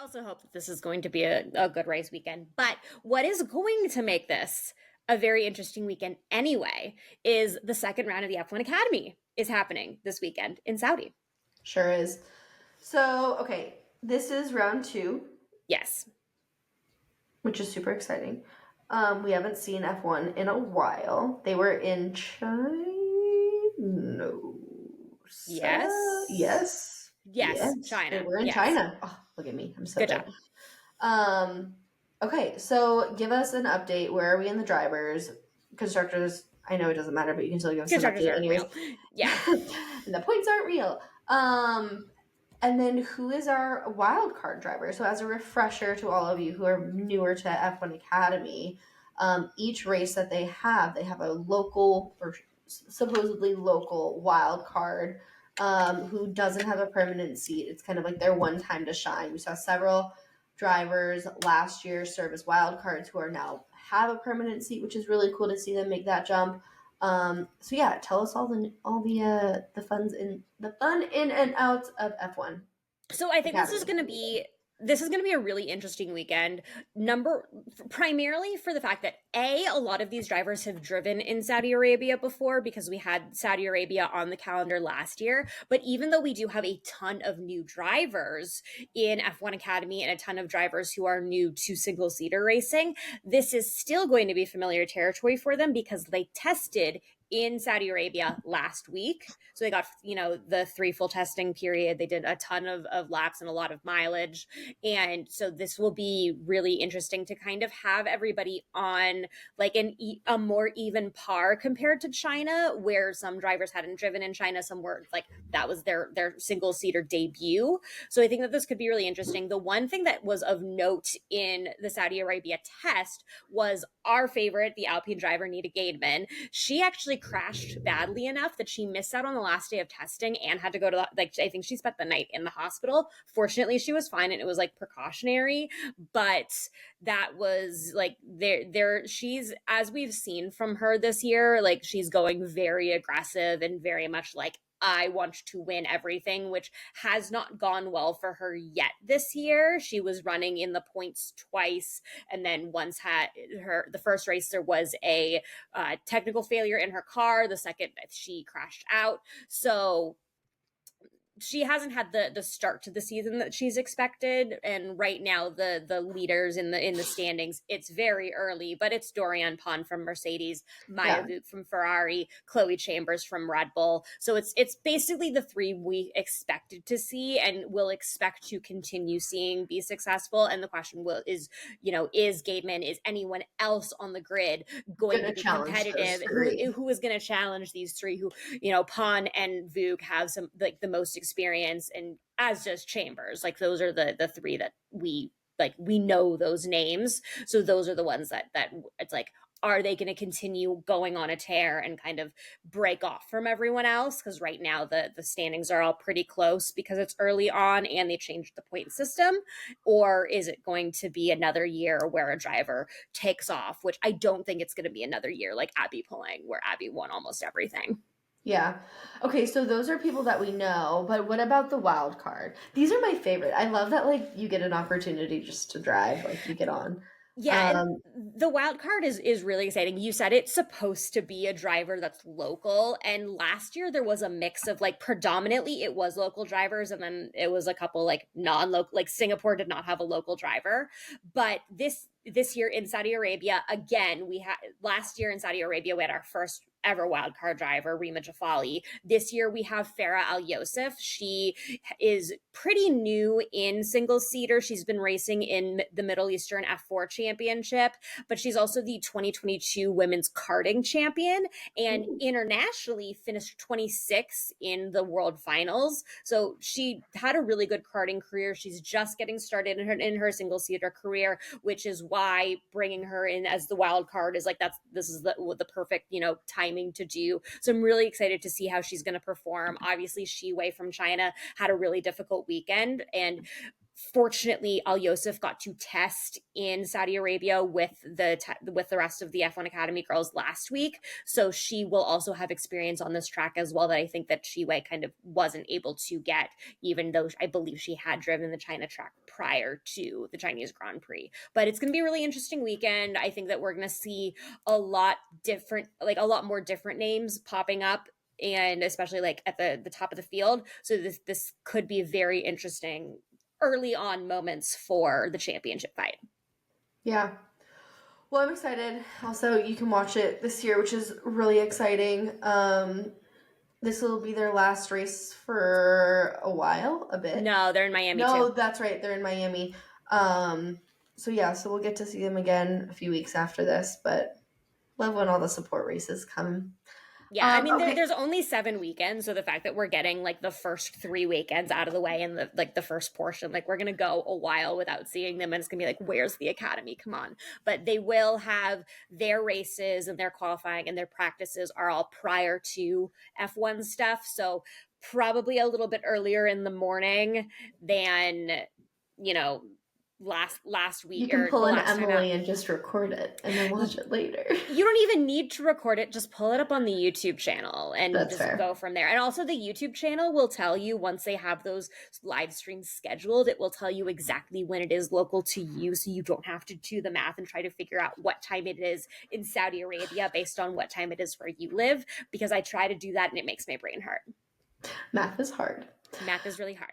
also hope that this is going to be a good race weekend. But what is going to make this a very interesting weekend anyway is the second round of the F1 Academy is happening this weekend in Saudi. Sure is. So, okay, this is round 2. Yes. Which is super exciting. We haven't seen F1 in a while. They were in China. No. Yes. Yes. Yes. They China. were in Yes. China. Oh, look at me. I'm so Good good. job. Okay, so give us an update. Where are we in the drivers? Constructors, I know it doesn't matter, but you can still give us an Constructors update aren't anyways. real. Yeah. And the points aren't real. And then who is our wild card driver? So as a refresher to all of you who are newer to F1 Academy, each race that they have a local or supposedly local wild card who doesn't have a permanent seat. It's kind of like their one time to shine. We saw several drivers last year serve as wild cards who are now have a permanent seat, which is really cool to see them make that jump. So yeah, tell us all the fun in and outs of F1. So I think Academy. this is going to be a really interesting weekend. Primarily for the fact that a lot of these drivers have driven in Saudi Arabia before because we had Saudi Arabia on the calendar last year. But even though we do have a ton of new drivers in F1 Academy and a ton of drivers who are new to single seater racing, this is still going to be familiar territory for them because they tested in Saudi Arabia last week. So they got, the 3 full testing period. They did a ton of laps and a lot of mileage. And so this will be really interesting to kind of have everybody on like a more even par compared to China, where some drivers hadn't driven in China. Some were like, that was their single seater debut. So I think that this could be really interesting. The one thing that was of note in the Saudi Arabia test was our favorite, the Alpine driver, Nita Gademan. She actually crashed badly enough that she missed out on the last day of testing and had to go to I think she spent the night in the hospital. Fortunately, she was fine and it was like precautionary, but that was like she's, as we've seen from her this year, like she's going very aggressive and very much like, I want to win everything, which has not gone well for her yet this year. She was running in the points twice, and then once had the first race there was a technical failure in her car. The second she crashed out. So she hasn't had the start to the season that she's expected, and right now the leaders in the standings, it's very early, but it's Dorian Pon from Mercedes, Maya Vuk from Ferrari, Chloe Chambers from Red Bull. So it's basically the 3 we expected to see and will expect to continue seeing be successful. And the question is Gateman, is anyone else on the grid going to be competitive? Who is going to challenge these 3? Who, Pon and Vuk have some like the most experience, and as does Chambers. Like those are the 3 that we know those names. So those are the ones that it's like, are they going to continue going on a tear and kind of break off from everyone else? Because right now the standings are all pretty close because it's early on and they changed the point system. Or is it going to be another year where a driver takes off, which I don't think it's going to be another year like Abby Pulling, where Abby won almost everything. Yeah. Okay, so those are people that we know, but what about the wild card? These are my favorite. I love that like you get an opportunity just to drive, like you get on. Yeah, and the wild card is really exciting. You said it's supposed to be a driver that's local, and last year there was a mix of like predominantly it was local drivers, and then it was a couple like non-local, like Singapore did not have a local driver. But this year in Saudi Arabia, again, we had last year in Saudi Arabia we had our first ever wildcard driver, Rima Jafali. This year we have Farah Al Yosef. She is pretty new in single seater. She's been racing in the Middle Eastern F4 Championship, but she's also the 2022 Women's Karting Champion and internationally finished 26 in the World Finals. So she had a really good karting career. She's just getting started in her single seater career, which is why bringing her in as the wild card is like this is the perfect timing to do. So I'm really excited to see how she's going to perform. Obviously, Shi Wei from China had a really difficult weekend, and Fortunately, Al Yosef got to test in Saudi Arabia with the rest of the F1 Academy girls last week, so she will also have experience on this track as well, that I think that Shiwei kind of wasn't able to get, even though I believe she had driven the China track prior to the Chinese Grand Prix. But it's going to be a really interesting weekend. I think that we're going to see a lot more different names popping up, and especially like at the top of the field. So this could be very interesting early on moments for the championship fight. Yeah. Well, I'm excited. Also, you can watch it this year, which is really exciting. This will be their last race for a while, a bit. No, they're in Miami No, too. that's right. They're in Miami. So yeah, so we'll get to see them again a few weeks after this, but love when all the support races come. Yeah, I mean, Okay. there's only 7 weekends, so the fact that we're getting like the first 3 weekends out of the way, and the first portion, like we're gonna go a while without seeing them, and it's gonna be like, where's the academy? Come on! But they will have their races and their qualifying and their practices are all prior to F1 stuff, so probably a little bit earlier in the morning than, you know, last You week can or pull the in last time out. Emily and just record it and then watch it later. You don't even need to record it. Just pull it up on the YouTube channel and That's just fair. go from there. And also, the YouTube channel will tell you once they have those live streams scheduled, it will tell you exactly when it is local to you. So you don't have to do the math and try to figure out what time it is in Saudi Arabia based on what time it is where you live. Because I try to do that and it makes my brain hurt. Math is hard. Math is really hard.